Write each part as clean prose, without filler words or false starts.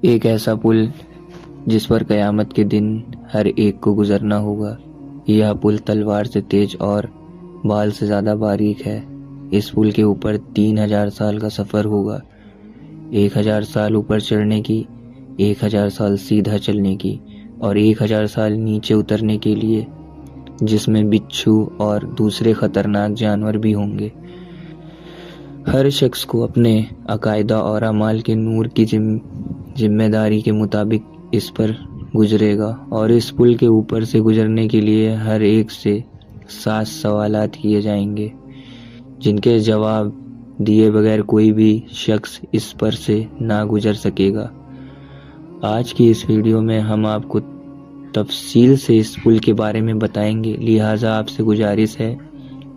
ایک ایسا پل جس پر قیامت کے دن ہر ایک کو گزرنا ہوگا۔ یہ پل تلوار سے تیز اور بال سے زیادہ باریک ہے۔ اس پل کے اوپر 3000 سال کا سفر ہوگا، 1000 سال اوپر چڑھنے کی، 1000 سال سیدھا چلنے کی اور 1000 سال نیچے اترنے کے لیے، جس میں بچھو اور دوسرے خطرناک جانور بھی ہوں گے۔ ہر شخص کو اپنے عقائد اور اعمال کے نور کی ذمہ داری کے مطابق اس پر گزرے گا، اور اس پل کے اوپر سے گزرنے کے لیے ہر ایک سے 7 سوالات کیے جائیں گے، جن کے جواب دیے بغیر کوئی بھی شخص اس پر سے نہ گزر سکے گا۔ آج کی اس ویڈیو میں ہم آپ کو تفصیل سے اس پل کے بارے میں بتائیں گے، لہٰذا آپ سے گزارش ہے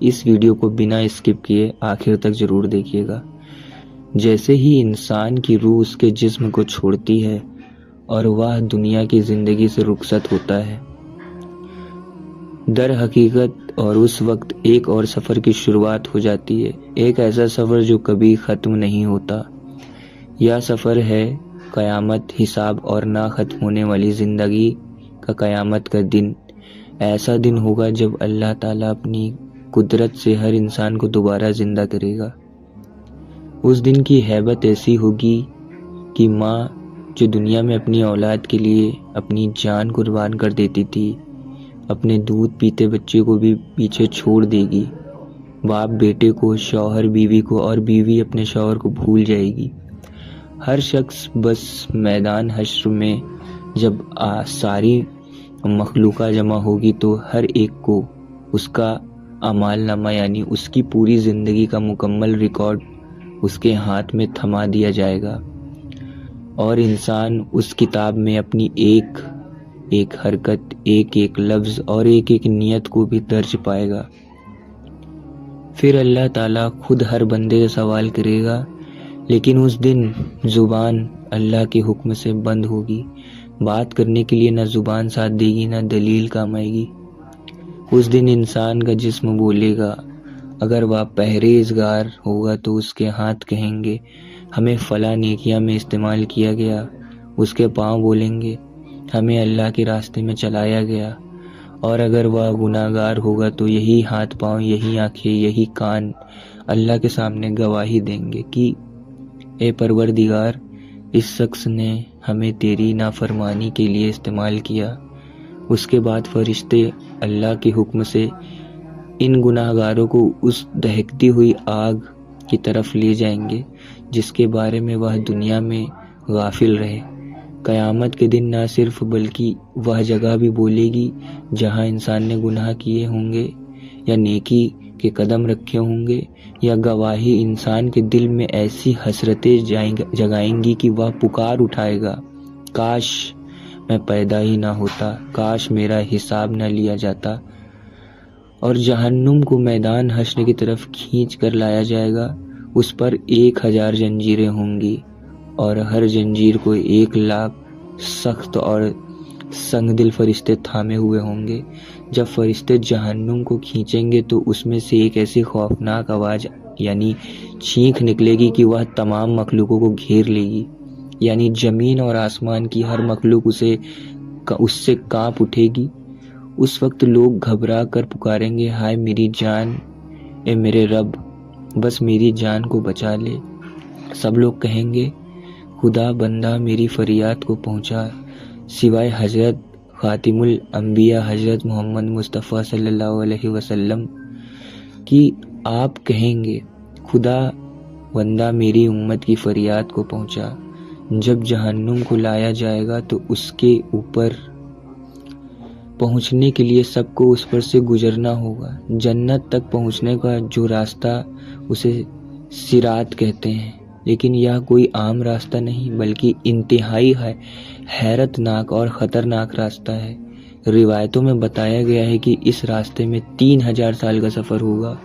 اس ویڈیو کو بنا اسکپ کیے آخر تک ضرور دیکھیے گا۔ جیسے ہی انسان کی روح اس کے جسم کو چھوڑتی ہے اور وہ دنیا کی زندگی سے رخصت ہوتا ہے، در حقیقت اور اس وقت ایک اور سفر کی شروعات ہو جاتی ہے، ایک ایسا سفر جو کبھی ختم نہیں ہوتا۔ یہ سفر ہے قیامت، حساب اور نہ ختم ہونے والی زندگی کا قیامت کا دن۔ ایسا دن ہوگا جب اللہ تعالیٰ اپنی قدرت سے ہر انسان کو دوبارہ زندہ کرے گا۔ اس دن کی ہیبت ایسی ہوگی کہ ماں جو دنیا میں اپنی اولاد کے لیے اپنی جان قربان کر دیتی تھی، اپنے دودھ پیتے بچے کو بھی پیچھے چھوڑ دے گی، باپ بیٹے کو، شوہر بیوی کو اور بیوی اپنے شوہر کو بھول جائے گی۔ ہر شخص بس میدان حشر میں جب ساری مخلوقہ جمع ہوگی تو ہر ایک کو اس کا اعمال نامہ یعنی اس کی پوری زندگی کا مکمل ریکارڈ اس کے ہاتھ میں تھما دیا جائے گا، اور انسان اس کتاب میں اپنی ایک ایک حرکت، ایک ایک لفظ اور ایک ایک نیت کو بھی درج پائے گا۔ پھر اللہ تعالیٰ خود ہر بندے سے سوال کرے گا، لیکن اس دن زبان اللہ کے حکم سے بند ہوگی۔ بات کرنے کے لیے نہ زبان ساتھ دے گی، نہ دلیل کام آئے گی۔ اس دن انسان کا جسم بولے گا، اگر وہ پرہیزگار ہوگا تو اس کے ہاتھ کہیں گے ہمیں فلاں نیکیاں میں استعمال کیا گیا، اس کے پاؤں بولیں گے ہمیں اللہ کے راستے میں چلایا گیا، اور اگر وہ گناہ گار ہوگا تو یہی ہاتھ پاؤں، یہی آنکھیں، یہی کان اللہ کے سامنے گواہی دیں گے کہ اے پروردگار، اس شخص نے ہمیں تیری نافرمانی کے لیے استعمال کیا۔ اس کے بعد فرشتے اللہ کے حکم سے ان گناہ گاروں کو اس دہکتی ہوئی آگ کی طرف لے جائیں گے جس کے بارے میں وہ دنیا میں غافل رہے۔ قیامت کے دن نہ صرف بلکہ وہ جگہ بھی بولے گی جہاں انسان نے گناہ کیے ہوں گے یا نیکی کے قدم رکھے ہوں گے، یا گواہی انسان کے دل میں ایسی حسرتیں جگائیں گی کہ وہ پکار اٹھائے گا، کاش میں پیدا ہی نہ ہوتا، کاش میرا حساب نہ لیا جاتا۔ اور جہنم کو میدان حشر کی طرف کھینچ کر لایا جائے گا۔ اس پر 1000 زنجیریں ہوں گی، اور ہر زنجیر کو 1,00,000 سخت اور سنگ دل فرشتے تھامے ہوئے ہوں گے۔ جب فرشتے جہنم کو کھینچیں گے تو اس میں سے ایک ایسی خوفناک آواز یعنی چینخ نکلے گی کہ وہ تمام مخلوقوں کو گھیر لے گی، یعنی زمین اور آسمان کی ہر مخلوق اس سے کانپ اٹھے گی۔ اس وقت لوگ گھبرا کر پکاریں گے، ہائے میری جان، اے میرے رب، بس میری جان کو بچا لے۔ سب لوگ کہیں گے، خدا بندہ میری فریاد کو پہنچا، سوائے حضرت خاتم الانبیاء حضرت محمد مصطفیٰ صلی اللہ علیہ وسلم کی۔ آپ کہیں گے، خدا بندہ میری امت کی فریاد کو پہنچا۔ جب جہنم کو لایا جائے گا تو اس کے اوپر پہنچنے کے لیے سب کو اس پر سے گزرنا ہوگا۔ جنت تک پہنچنے کا جو راستہ اسے صراط کہتے ہیں، لیکن یہ کوئی عام راستہ نہیں بلکہ انتہائی حیرت ناک اور خطرناک راستہ ہے۔ روایتوں میں بتایا گیا ہے کہ اس راستے میں 3000 سال کا سفر ہوگا،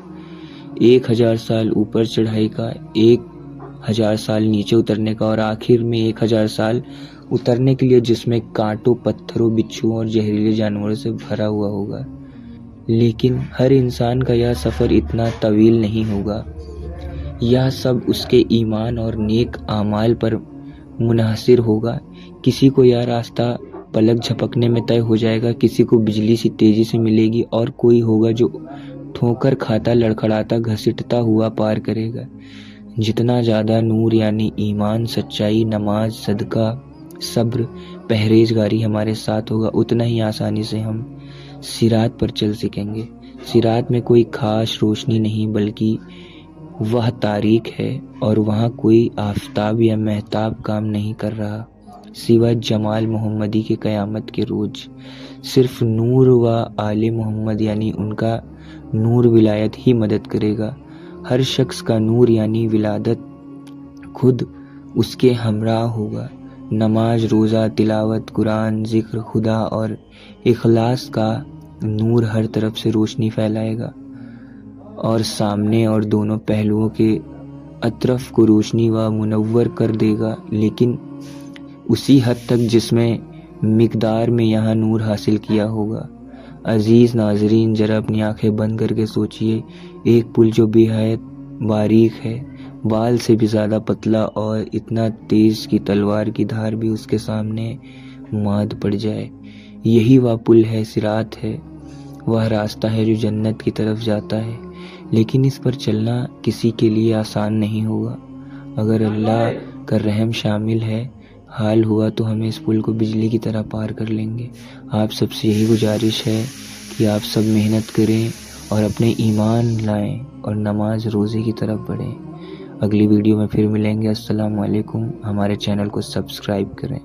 1000 سال اوپر چڑھائی کا، 1000 سال نیچے اترنے کا، اور آخر میں 1000 سال اترنے کے لیے جس میں کانٹوں، پتھروں، بچھو اور زہریلے جانوروں سے بھرا ہوا ہوگا۔ لیکن ہر انسان کا یہ سفر اتنا طویل نہیں ہوگا۔ یہ سب اس کے ایمان اور نیک اعمال پر منحصر ہوگا. کسی کو یہ راستہ پلک جھپکنے میں طے ہو جائے گا, کسی کو بجلی سی تیزی سے ملے گی, اور کوئی ہوگا جو ٹھوکر کھاتا لڑکھڑاتا گھسٹتا ہوا پار کرے گا. جتنا زیادہ نور یعنی ایمان, سچائی, نماز, صدقہ, صبر, پرہیزگاری ہمارے ساتھ ہوگا, اتنا ہی آسانی سے ہم صراط پر چل سکیں گے. صراط میں کوئی خاص روشنی نہیں, بلکہ وہ تاریک ہے, اور وہاں کوئی آفتاب یا مہتاب کام نہیں کر رہا سوائے جمال محمدی کے قیامت کے روز. صرف نور و آل محمد یعنی ان کا نور ولایت ہی مدد کرے گا. ہر شخص کا نور یعنی ولادت خود اس کے ہمراہ ہوگا. نماز, روزہ, تلاوت قرآن, ذکر خدا اور اخلاص کا نور ہر طرف سے روشنی پھیلائے گا, اور سامنے اور دونوں پہلوؤں کے اطراف کو روشنی و منور کر دے گا, لیکن اسی حد تک جس میں مقدار میں یہاں نور حاصل کیا ہوگا. عزیز ناظرین, ذرا اپنی آنکھیں بند کر کے سوچئے, ایک پل جو بہت باریک ہے, بال سے بھی زیادہ پتلا, اور اتنا تیز کہ تلوار کی دھار بھی اس کے سامنے ماد پڑ جائے. یہی وہ پل ہے, صراط ہے, وہ راستہ ہے جو جنت کی طرف جاتا ہے. لیکن اس پر چلنا کسی کے لیے آسان نہیں ہوگا. اگر اللہ کا رحم شامل ہے, حال ہوا تو ہمیں اس پل کو بجلی کی طرح پار کر لیں گے. آپ سب سے یہی گزارش ہے کہ آپ سب محنت کریں اور اپنے ایمان لائیں اور نماز روزے کی طرف بڑھیں. اگلی ویڈیو میں پھر ملیں گے. السلام علیکم. ہمارے چینل کو سبسکرائب کریں.